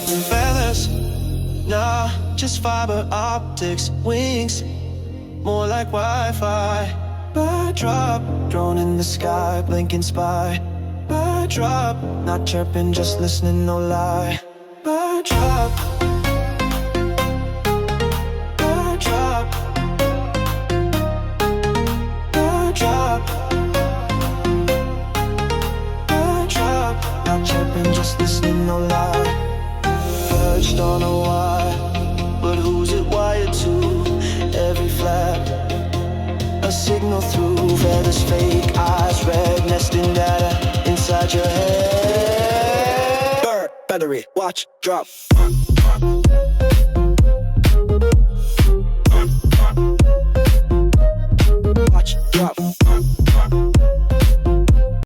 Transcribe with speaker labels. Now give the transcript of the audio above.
Speaker 1: Feathers, nah, just fiber optics. Wings, more like Wi-Fi. Bird drop, drone in the sky, blinking spy. Bird drop, not chirping, just listening, no lie. Bird drop. Bird drop. Bird drop. Bird drop, not chirping, just listening, no lie. Perched on a wire, but who's it wired to? Every flap, a signal through. Feathers, fake eyes, red, nesting data inside your head. Bird, battery, watch, drop. Watch, drop.